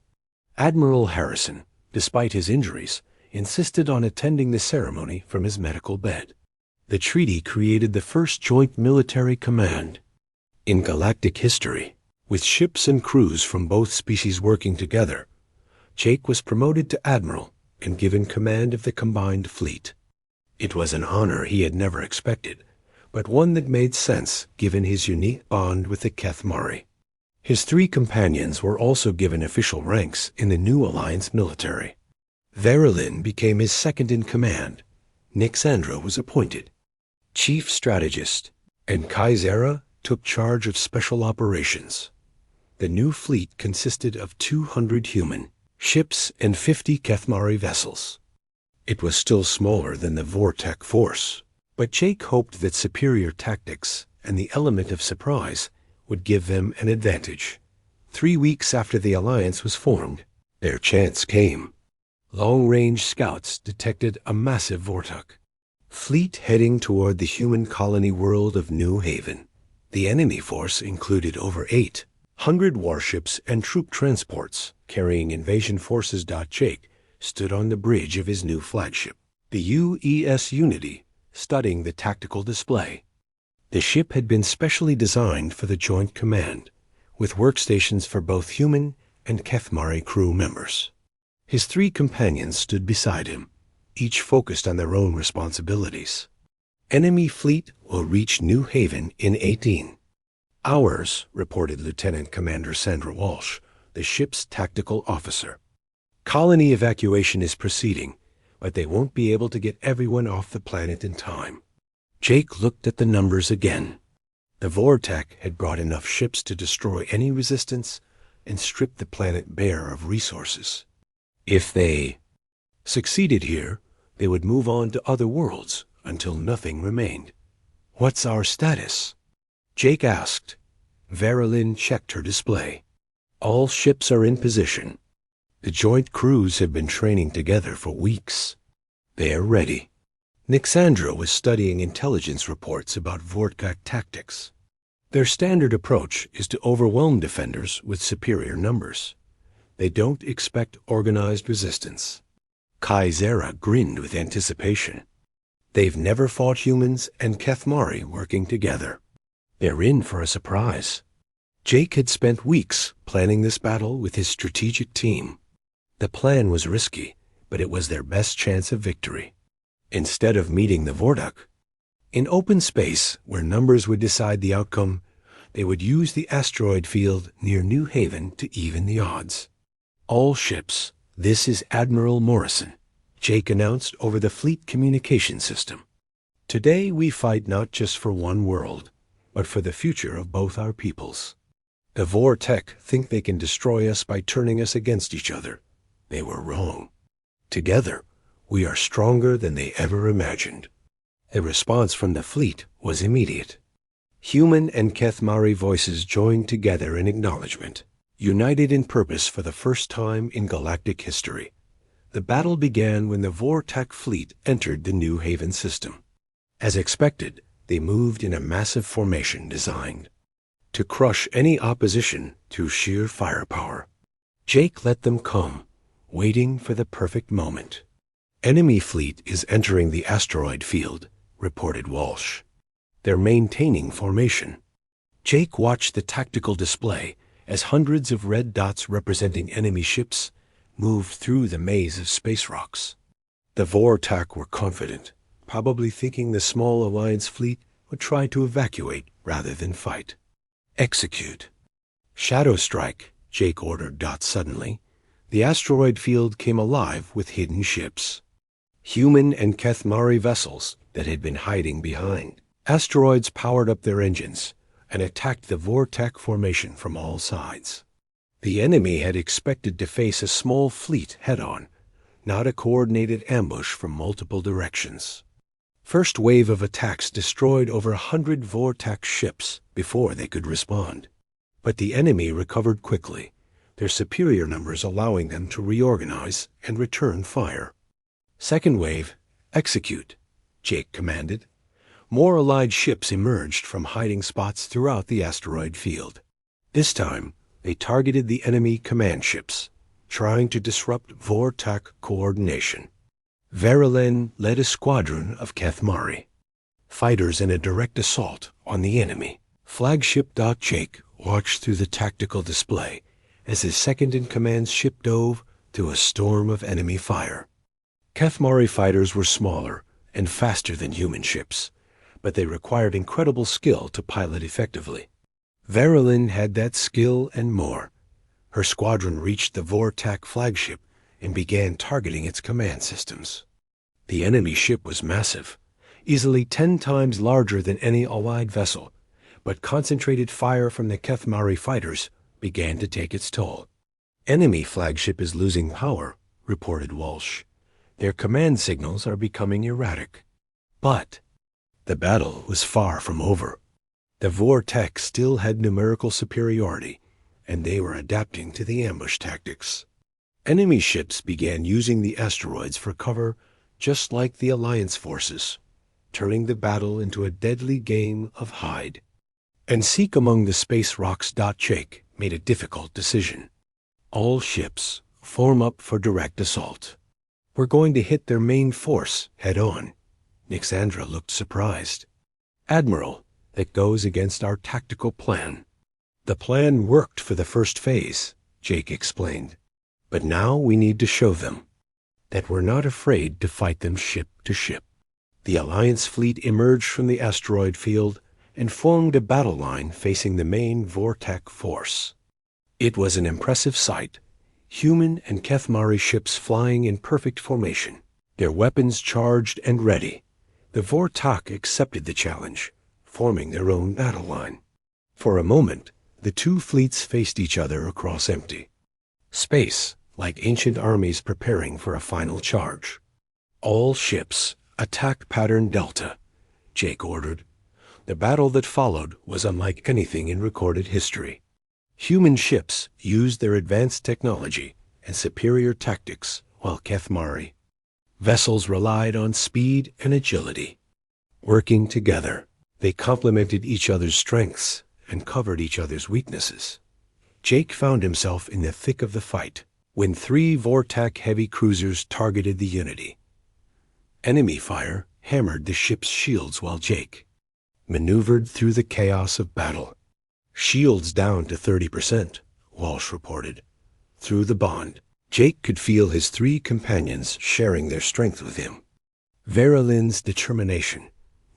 Admiral Harrison, despite his injuries, insisted on attending the ceremony from his medical bed. The treaty created the first joint military command in galactic history. With ships and crews from both species working together, Jake was promoted to admiral and given command of the combined fleet. It was an honor he had never expected, but one that made sense given his unique bond with the Kethmari. His 3 companions were also given official ranks in the new alliance military. Verilyn became his second in command. Nixandra was appointed chief strategist, and Kaizera took charge of special operations. The new fleet consisted of 200 human ships and 50 Kethmari vessels. It was still smaller than the Vortek force, but Jake hoped that superior tactics and the element of surprise would give them an advantage. 3 weeks after the alliance was formed, their chance came. Long-range scouts detected a massive Vortek fleet heading toward the human colony world of New Haven. The enemy force included over 800 warships and troop transports carrying invasion forces. Jake stood on the bridge of his new flagship, the UES Unity, studying the tactical display. The ship had been specially designed for the Joint Command, with workstations for both human and Kethmari crew members. His 3 companions stood beside him, each focused on their own responsibilities. Enemy fleet will reach New Haven in 18 hours, reported Lieutenant Commander Sandra Walsh, the ship's tactical officer. Colony evacuation is proceeding, but they won't be able to get everyone off the planet in time. Jake looked at the numbers again. The Vortek had brought enough ships to destroy any resistance and strip the planet bare of resources. If they succeeded here, they would move on to other worlds until nothing remained. What's our status? Jake asked. Verilyn checked her display. All ships are in position. The joint crews have been training together for weeks. They are ready. Nixandra was studying intelligence reports about Vortek tactics. Their standard approach is to overwhelm defenders with superior numbers. They don't expect organized resistance. Kaizera grinned with anticipation. They've never fought humans and Kethmari working together. They're in for a surprise. Jake had spent weeks planning this battle with his strategic team. The plan was risky, but it was their best chance of victory. Instead of meeting the Vortek in open space where numbers would decide the outcome, they would use the asteroid field near New Haven to even the odds. All ships, this is Admiral Morrison, Jake announced over the fleet communication system. Today we fight not just for one world, but for the future of both our peoples. The Vortek think they can destroy us by turning us against each other. They were wrong. Together, we are stronger than they ever imagined. A response from the fleet was immediate. Human and Kethmari voices joined together in acknowledgement, united in purpose for the first time in galactic history. The battle began when the Vortek fleet entered the New Haven system. As expected, they moved in a massive formation designed to crush any opposition through sheer firepower. Jake let them come, waiting for the perfect moment. Enemy fleet is entering the asteroid field, reported Walsh. They're maintaining formation. Jake watched the tactical display as hundreds of red dots representing enemy ships moved through the maze of space rocks. The Vortak were confident, probably thinking the small Alliance fleet would try to evacuate rather than fight. Execute. Shadow strike, Jake ordered dots suddenly. The asteroid field came alive with hidden ships. Human and Kethmari vessels that had been hiding behind. Asteroids powered up their engines and attacked the Vortak formation from all sides. The enemy had expected to face a small fleet head-on, not a coordinated ambush from multiple directions. First wave of attacks destroyed over 100 Vortak ships before they could respond. But the enemy recovered quickly, their superior numbers allowing them to reorganize and return fire. Second wave, execute, Jake commanded. More Allied ships emerged from hiding spots throughout the asteroid field. This time, they targeted the enemy command ships, trying to disrupt Vortak coordination. Verilyn led a squadron of Kethmari, fighters in a direct assault on the enemy. Flagship Jake watched through the tactical display as his second-in-command's ship dove through a storm of enemy fire. Kethmari fighters were smaller and faster than human ships, but they required incredible skill to pilot effectively. Verilyn had that skill and more. Her squadron reached the Vortak flagship and began targeting its command systems. The enemy ship was massive, easily 10 times larger than any Allied vessel, but concentrated fire from the Kethmari fighters began to take its toll. Enemy flagship is losing power, reported Walsh. Their command signals are becoming erratic. But the battle was far from over. The Vortak still had numerical superiority, and they were adapting to the ambush tactics. Enemy ships began using the asteroids for cover just like the Alliance forces, turning the battle into a deadly game of hide and seek among the space rocks. Jake made a difficult decision. All ships form up for direct assault. We're going to hit their main force head-on. Nixandra looked surprised. Admiral, that goes against our tactical plan. The plan worked for the first phase, Jake explained. But now we need to show them that we're not afraid to fight them ship to ship. The Alliance fleet emerged from the asteroid field and formed a battle line facing the main Vortak force. It was an impressive sight, human and Kethmari ships flying in perfect formation, their weapons charged and ready. The Vortak accepted the challenge, forming their own battle line. For a moment, the two fleets faced each other across empty space, like ancient armies preparing for a final charge. All ships, attack pattern Delta, Jake ordered. The battle that followed was unlike anything in recorded history. Human ships used their advanced technology and superior tactics, while Kethmari vessels relied on speed and agility. Working together, they complemented each other's strengths and covered each other's weaknesses. Jake found himself in the thick of the fight when 3 Vortak heavy cruisers targeted the Unity. Enemy fire hammered the ship's shields while Jake maneuvered through the chaos of battle. Shields down to 30%, Walsh reported. Through the bond, Jake could feel his 3 companions sharing their strength with him. Verilyn's determination,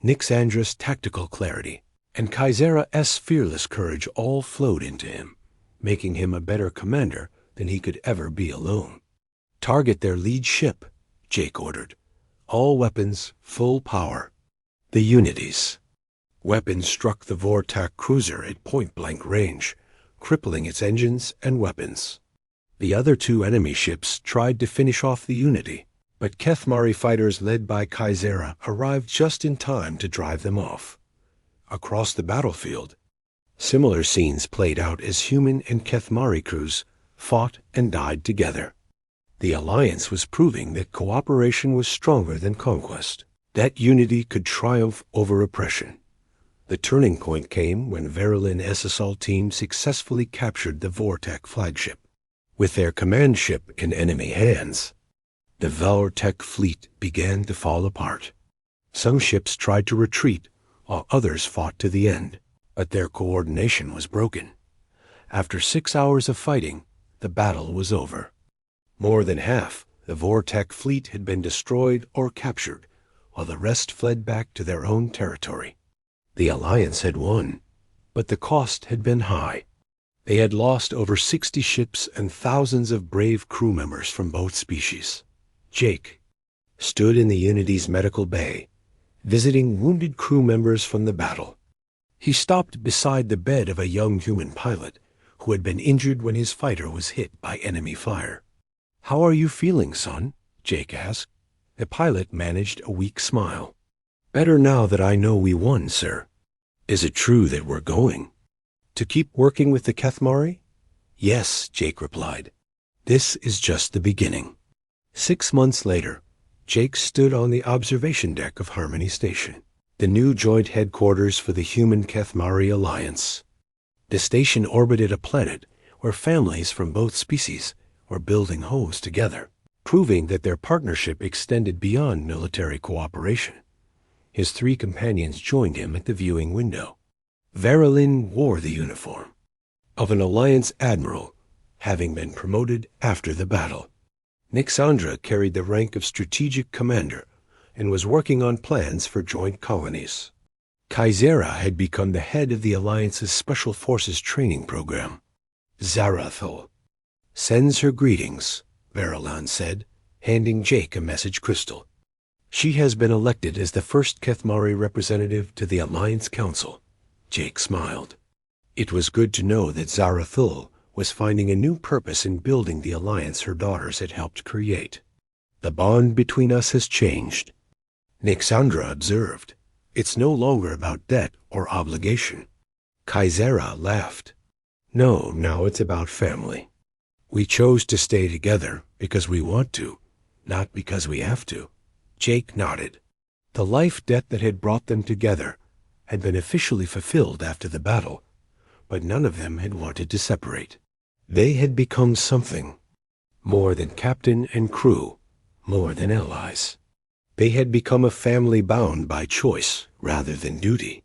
Nixandra's tactical clarity, and Kaisera's fearless courage all flowed into him, making him a better commander than he could ever be alone. Target their lead ship, Jake ordered. All weapons, full power. The Unities. Weapons struck the Vortak cruiser at point-blank range, crippling its engines and weapons. The other 2 enemy ships tried to finish off the Unity, but Kethmari fighters led by Kaisera arrived just in time to drive them off. Across the battlefield, similar scenes played out as human and Kethmari crews fought and died together. The Alliance was proving that cooperation was stronger than conquest, that unity could triumph over oppression. The turning point came when Verilyn's assault team successfully captured the Vortak flagship. With their command ship in enemy hands, The Valortech fleet began to fall apart. Some ships tried to retreat, while others fought to the end, but their coordination was broken. After 6 hours of fighting, the battle was over. More than half the Vortech fleet had been destroyed or captured, while the rest fled back to their own territory. The Alliance had won, but the cost had been high. They had lost over 60 ships and thousands of brave crew members from both species. Jake stood in the Unity's medical bay, visiting wounded crew members from the battle. He stopped beside the bed of a young human pilot who had been injured when his fighter was hit by enemy fire. "How are you feeling, son?" Jake asked. The pilot managed a weak smile. "Better now that I know we won, sir." "Is it true that we're going to keep working with the Kethmari?" "Yes," Jake replied. "This is just the beginning." 6 months later, Jake stood on the observation deck of Harmony Station, the new joint headquarters for the Human Kethmari Alliance. The station orbited a planet where families from both species were building homes together, proving that their partnership extended beyond military cooperation. His 3 companions joined him at the viewing window. Verilyn wore the uniform of an Alliance admiral, having been promoted after the battle. Nixandra carried the rank of strategic commander and was working on plans for joint colonies. Kaisera had become the head of the Alliance's Special Forces training program. Zarathul sends her greetings, Verilyn said, handing Jake a message crystal. She has been elected as the first Kethmari representative to the Alliance Council. Jake smiled. It was good to know that Zarathul was finding a new purpose in building the alliance her daughters had helped create. "The bond between us has changed," Nixandra observed. "It's no longer about debt or obligation." Kaisera laughed. "No, now it's about family. We chose to stay together because we want to, not because we have to." Jake nodded. The life debt that had brought them together had been officially fulfilled after the battle, but none of them had wanted to separate. They had become something more than captain and crew, more than allies. They had become a family bound by choice rather than duty.